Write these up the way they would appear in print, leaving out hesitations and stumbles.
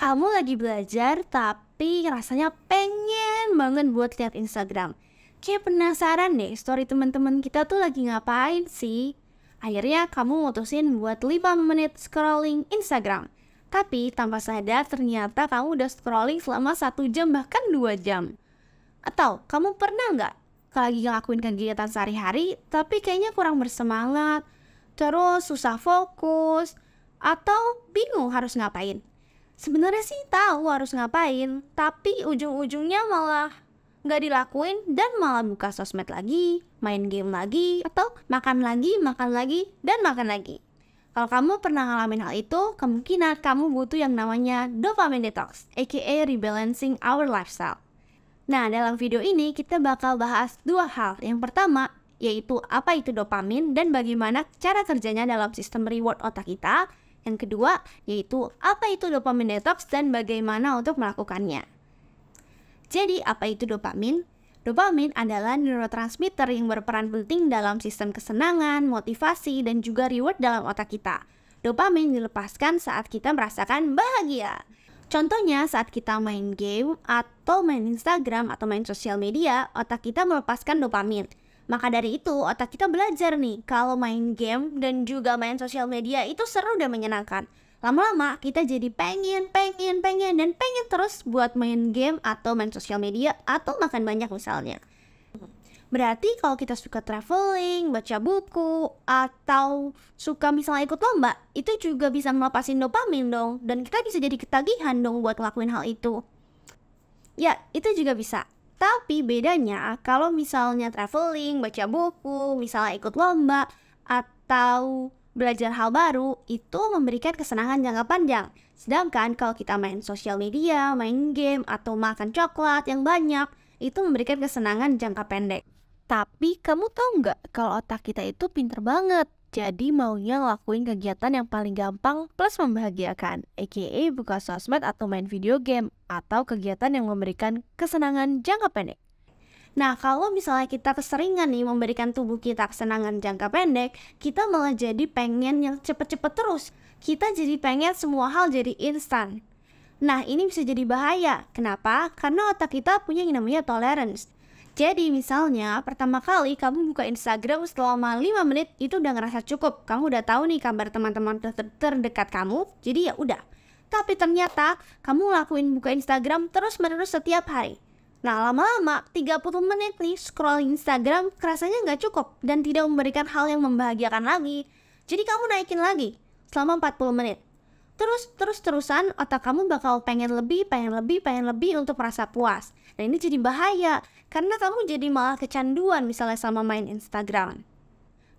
Kamu lagi belajar tapi rasanya pengen banget buat lihat Instagram. Kayak penasaran deh story teman-teman kita tuh lagi ngapain sih. Akhirnya kamu mutusin buat 5 menit scrolling Instagram. Tapi tanpa sadar ternyata kamu udah scrolling selama 1 jam bahkan 2 jam. Atau kamu pernah nggak lagi ngelakuin kegiatan sehari-hari tapi kayaknya kurang bersemangat, terus susah fokus, atau bingung harus ngapain? Sebenarnya sih tahu harus ngapain, tapi ujung-ujungnya malah nggak dilakuin dan malah buka sosmed lagi, main game lagi, atau makan lagi, dan makan lagi. Kalau kamu pernah ngalamin hal itu, kemungkinan kamu butuh yang namanya dopamine detox, aka rebalancing our lifestyle. Nah, dalam video ini kita bakal bahas 2 hal. Yang pertama, yaitu apa itu dopamin dan bagaimana cara kerjanya dalam sistem reward otak kita. Yang kedua, yaitu apa itu dopamine detox dan bagaimana untuk melakukannya. Jadi, apa itu dopamin? Dopamin adalah neurotransmitter yang berperan penting dalam sistem kesenangan, motivasi, dan juga reward dalam otak kita. Dopamin dilepaskan saat kita merasakan bahagia. Contohnya saat kita main game atau main Instagram atau main sosial media, otak kita melepaskan dopamin. Maka dari itu, otak kita belajar nih, kalau main game dan juga main sosial media itu seru dan menyenangkan. Lama-lama kita jadi pengen terus buat main game atau main sosial media atau makan banyak misalnya. Berarti kalau kita suka traveling, baca buku, atau suka misalnya ikut lomba, itu juga bisa melepasin dopamin dong. Dan kita bisa jadi ketagihan dong buat ngelakuin hal itu. Ya, itu juga bisa. Tapi bedanya kalau misalnya traveling, baca buku, misalnya ikut lomba, atau belajar hal baru, itu memberikan kesenangan jangka panjang. Sedangkan kalau kita main sosial media, main game, atau makan coklat yang banyak, itu memberikan kesenangan jangka pendek. Tapi kamu tahu nggak kalau otak kita itu pinter banget? Jadi maunya ngelakuin kegiatan yang paling gampang plus membahagiakan, aka buka sosmed atau main video game, atau kegiatan yang memberikan kesenangan jangka pendek. Nah, kalau misalnya kita keseringan nih memberikan tubuh kita kesenangan jangka pendek, kita malah jadi pengen yang cepet-cepet terus. Kita jadi pengen semua hal jadi instan. Nah, ini bisa jadi bahaya. Kenapa? Karena otak kita punya yang namanya tolerance. Jadi misalnya pertama kali kamu buka Instagram selama 5 menit itu udah ngerasa cukup. Kamu udah tahu nih kabar teman-teman terdekat kamu. Jadi ya udah. Tapi ternyata kamu ngelakuin buka Instagram terus-menerus setiap hari. Nah, lama-lama 30 menit nih scrolling Instagram rasanya nggak cukup dan tidak memberikan hal yang membahagiakan lagi. Jadi kamu naikin lagi selama 40 menit. Terus-terusan otak kamu bakal pengen lebih untuk merasa puas. Dan ini jadi bahaya karena kamu jadi malah kecanduan misalnya sama main Instagram.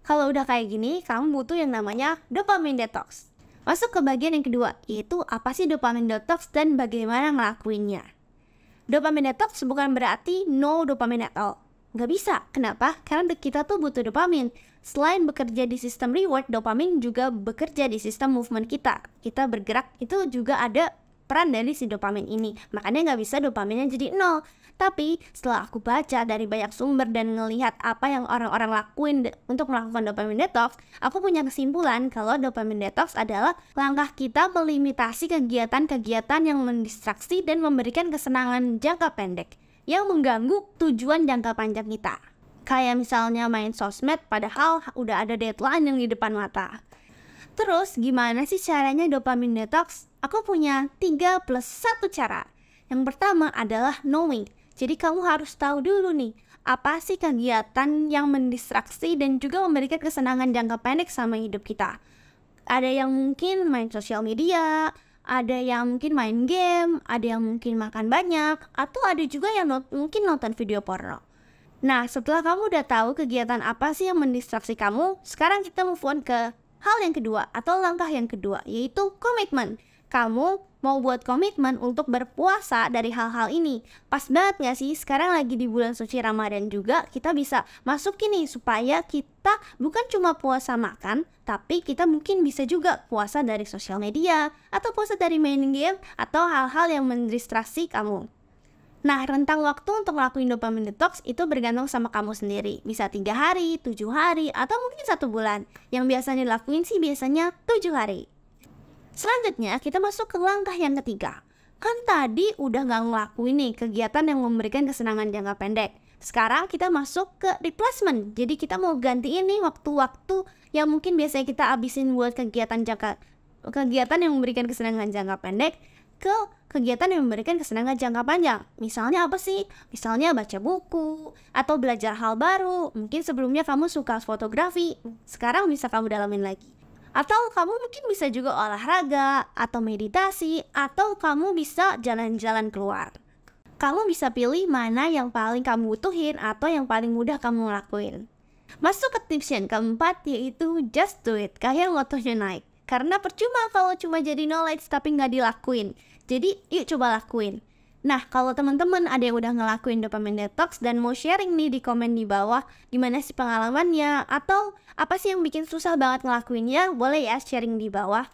Kalau udah kayak gini, kamu butuh yang namanya dopamine detox. Masuk ke bagian yang kedua, yaitu apa sih dopamine detox dan bagaimana ngelakuinnya. Dopamine detox bukan berarti no dopamine at all. Nggak bisa. Kenapa? Karena kita tuh butuh dopamin. Selain bekerja di sistem reward, dopamin juga bekerja di sistem movement kita. Kita bergerak, itu juga ada peran dari si dopamin ini. Makanya nggak bisa dopaminnya jadi nol. Tapi setelah aku baca dari banyak sumber dan ngelihat apa yang orang-orang lakuin untuk melakukan dopamine detox, aku punya kesimpulan kalau dopamine detox adalah langkah kita melimitasi kegiatan-kegiatan yang mendistraksi dan memberikan kesenangan jangka pendek yang mengganggu tujuan jangka panjang kita. Kayak misalnya main sosmed padahal udah ada deadline yang di depan mata. Terus gimana sih caranya dopamine detox? Aku punya 3 plus 1 cara. Yang pertama adalah knowing. Jadi kamu harus tahu dulu nih, apa sih kegiatan yang mendistraksi dan juga memberikan kesenangan jangka pendek sama hidup kita. Ada yang mungkin main sosial media, ada yang mungkin main game, ada yang mungkin makan banyak, atau ada juga yang mungkin nonton video porno. Nah, setelah kamu udah tahu kegiatan apa sih yang mendistraksi kamu, sekarang kita move on ke hal yang kedua atau langkah yang kedua, yaitu komitmen. Kamu mau buat komitmen untuk berpuasa dari hal-hal ini. Pas banget gak sih? Sekarang lagi di bulan suci Ramadan juga, kita bisa masukin nih supaya kita bukan cuma puasa makan, tapi kita mungkin bisa juga puasa dari sosial media, atau puasa dari main game, atau hal-hal yang mendistraksi kamu. Nah, rentang waktu untuk ngelakuin dopamine detox itu bergantung sama kamu sendiri. Bisa 3 hari, 7 hari, atau mungkin 1 bulan. Yang biasanya dilakuin sih biasanya 7 hari. Selanjutnya, kita masuk ke langkah yang ketiga. Kan tadi udah nggak ngelakuin nih kegiatan yang memberikan kesenangan jangka pendek. Sekarang kita masuk ke replacement. Jadi kita mau gantiin nih waktu-waktu yang mungkin biasanya kita habisin buat kegiatan yang memberikan kesenangan jangka pendek ke kegiatan yang memberikan kesenangan jangka panjang. Misalnya apa sih? Misalnya baca buku atau belajar hal baru. Mungkin sebelumnya kamu suka fotografi, sekarang bisa kamu dalamin lagi. Atau kamu mungkin bisa juga olahraga atau meditasi, atau kamu bisa jalan-jalan keluar. Kamu bisa pilih mana yang paling kamu butuhin atau yang paling mudah kamu lakuin. Masuk ke tips yang keempat, yaitu just do it, kayak motonya naik. Karena percuma kalau cuma jadi knowledge tapi nggak dilakuin. Jadi yuk coba lakuin. Nah, kalau teman-teman ada yang udah ngelakuin dopamine detox dan mau sharing nih di komen di bawah gimana sih pengalamannya, atau apa sih yang bikin susah banget ngelakuinnya, boleh ya sharing di bawah.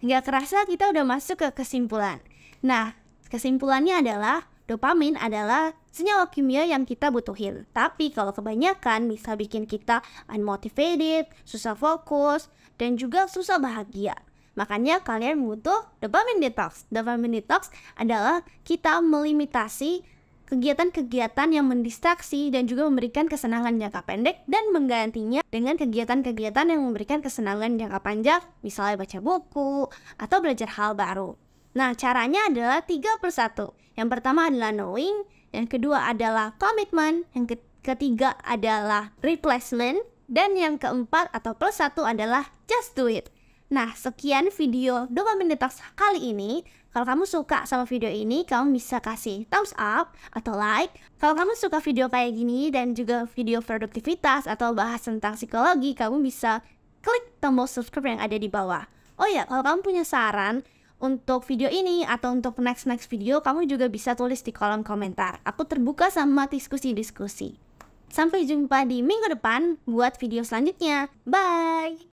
Nggak kerasa kita udah masuk ke kesimpulan. Nah, kesimpulannya adalah dopamin adalah senyawa kimia yang kita butuhin. Tapi kalau kebanyakan bisa bikin kita unmotivated, susah fokus, dan juga susah bahagia. Makanya kalian butuh dopamine detox. Dopamine detox adalah kita melimitasi kegiatan-kegiatan yang mendistraksi dan juga memberikan kesenangan jangka pendek dan menggantinya dengan kegiatan-kegiatan yang memberikan kesenangan jangka panjang, misalnya baca buku atau belajar hal baru. Nah, caranya adalah 3/1. Yang pertama adalah knowing, yang kedua adalah commitment, yang ketiga adalah replacement, dan yang keempat atau +1 adalah just do it. Nah, sekian video dopamine detox kali ini. Kalau kamu suka sama video ini, kamu bisa kasih thumbs up atau like. Kalau kamu suka video kayak gini dan juga video produktivitas atau bahas tentang psikologi, kamu bisa klik tombol subscribe yang ada di bawah. Oh ya, kalau kamu punya saran untuk video ini atau untuk next video, kamu juga bisa tulis di kolom komentar. Aku terbuka sama diskusi-diskusi. Sampai jumpa di minggu depan buat video selanjutnya. Bye!